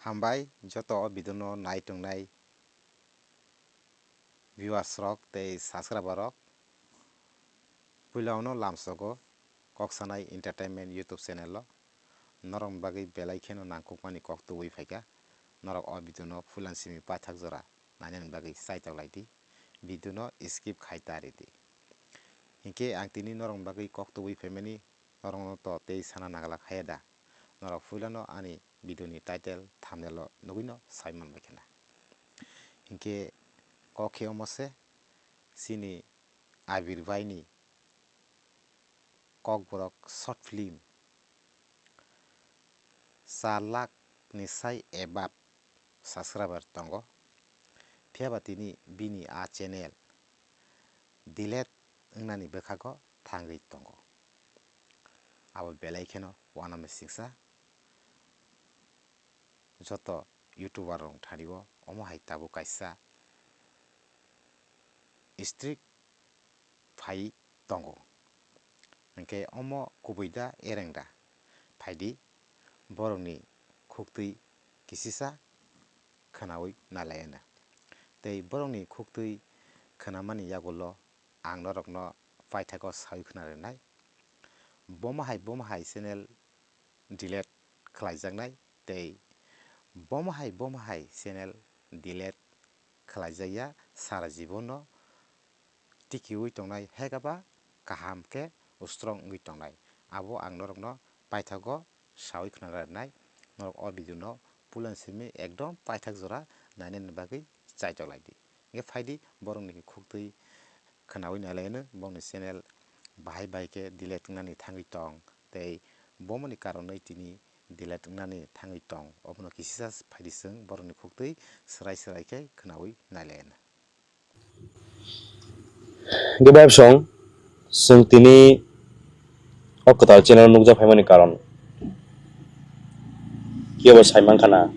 Hambai joto bidono nai tongnai viewers rok tei subscriber rok puilauno lamsogo koksanai entertainment YouTube channel o norok bagi belai kheno nangkukmani kok tuwi phaika norok o bidono phulansimi paithak jora nainani bagi saitok bidono skip khaitari di hingke ang tini norok bagi kok tuwi phaimani norok to tei sana nagala khaida norok phulano ani bidoni title thumbnail o nugui saimon baikena hingke kokhe omose sini Abir Bai ni kok borok short film 4 lakh ni sai above subscriber tongo phiaba tini bini a channel delete wngnani bwkhago thangui tongo abo belai kheno uanama singsa joto youtuber rok thario omo hai tabuk kaisa strict phai tongo hingke omo kubuida erengda phaidi borokni khuktui kisisa khanawi nalaiyana tei borokni khuktui khanamani yagulo ang norokno paithako sawi khwnarwnai bomo hai channel delete khlaijaknai tei bomo hai channel delete khlaijakya sara jibon no tikiwi tongnai haikaba kaham khe strong wngwi tongnai abo ang norokno paithago sawi khwnarwnai norok o video no pulansimi ekdom paithak jora nainani bagwi chaitoklai di hingke phaidi borokni khuktui khanawi nalaiyano bongni channel bahai khe delete wngnani thangwi tong tei bomoni karonoi tini delete wngnani thangwi tong obono kisisa phaidi chwng borokni khuktui swrai khe khanawi nalaiyana Goodbye song sung tini o kwtal channel nukjak phaimani karon kebo saimang khana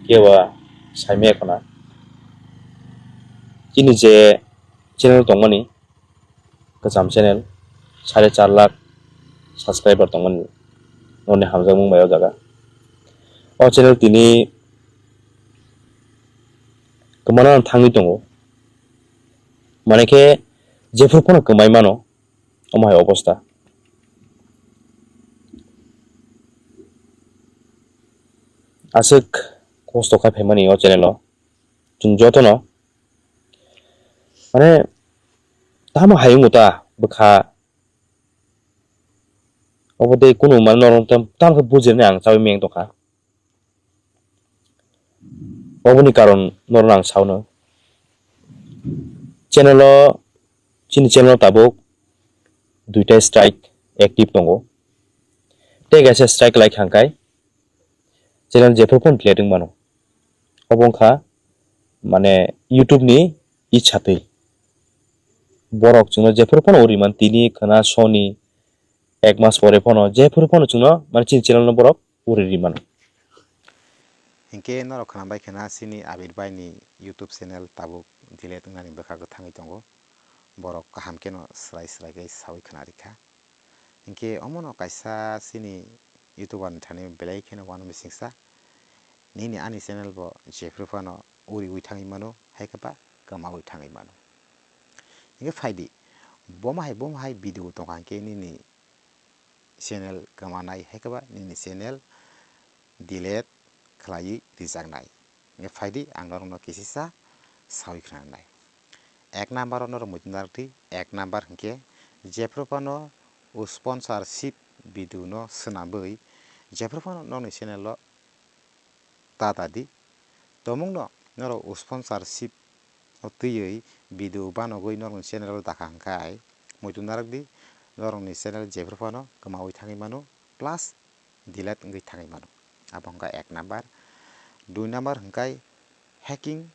kebo saime khana chini je channel tongmani kwcham channel 4.5 lakh subscriber tongmani noni hamjakmung bai o jaga o channel tini kwmano thangwi tongo manakhe jephru phano kwmai mano omo hai obosta aswk kosto khai phaimani o channel o chung jotono mane tamo hayung ta bwkha obodei kunu man norong tam khe bujirnai ang chawi meng tongkha oboni karon norong ang sawno channel o chini channel o tabuk duita strike active tongo tei kaisa strike like hangkai channel jephru phano delete wngmano obo wngkha mane YouTube ni ichhatwi borok chungno jephru phano uriman tini khana soni ek mas pore phano jephru phano chungno mane chini channel no borok uri mano hingke norok khanambai khena sini Abir Bai ni YouTube channel tabuk delete wngnani bwkhago thangwi tongo borok kaham khe no swrai khe sawi khwnarikha hingke omono kaisa sini YouTuber ni thani belai kheno uanama singsa nini ani channel bo jephru phano uriwi thangwi mano haikaba kwmawi thangwi mano hingke phaidi bomo hai video tongkha hingke nini channel kwmanai haikaba nini channel delete khlaiwi rijaknai hingke phaidi ang norokno kisisa sawi khwnarwnai ek number o norok muchung narakdi ek number hingke jephru phano sponsorship video no swnambai jephru phano nokni channel o tata di tongmungno norok sponsorship o twiwi video banogoi norokni channel o dakha hingkhai muitung narakdi norokni channel jephru phano kwmawi thangwi mano plus delete wngwi thangwi mano abo wngkha ek number 2 number hingkhai hacking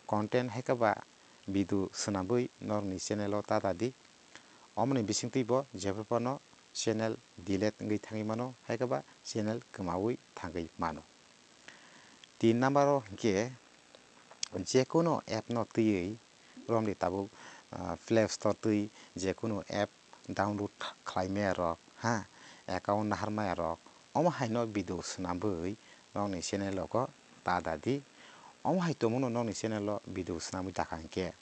content haikaba video swnambai norokni channel o tata di omoni bisingtwi bo jephru phano channel delete wngwi thangwi mano haikaba channel kwmawi thangwi mano 3 number o hingke jekono app no twiwi romni tabuk play store twi jekono app download khlaimaya rok ha account naharmaya rok omo hai no video swnambai norokni channel o ta dadi omo haito mono nogni channel o video snamui taka hingke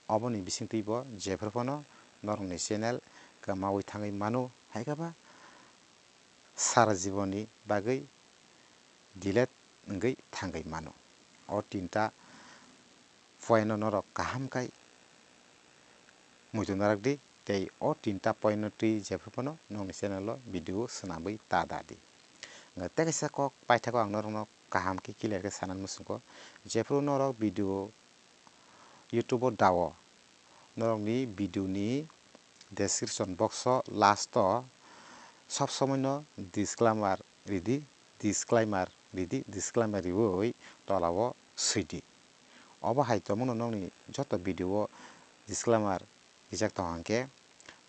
oboni bisingtwi jephorfano norogni channel mawi thangui mano haikaba sara jiboni bagui delete wngui thangui mano o tinta point no norok kaham kai muitung narakdi tei o tinta point no tui jephorfano nogni channel o video swnamui ta dadi tei kaisa kok paithakgo ang norokno kaham khe clear khe sanani muchungko jephru norok video YouTube o dao norokni video ni description box o last o sob somoi no disclaimer ridi disclaimer riwui tola o suidi obo hai tongmano nogni joto video o disclaimer rijak tongo hingke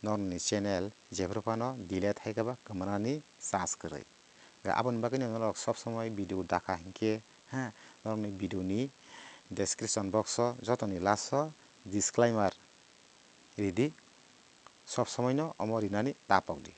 nogni channel jephorfano delete haikaba kwmanani chance kwrwi aboni bagui norok sob somoi video daka hingke norokni video ni description box o jotoni last o disclaimer ridi sob somoi no omo rinani tapokdi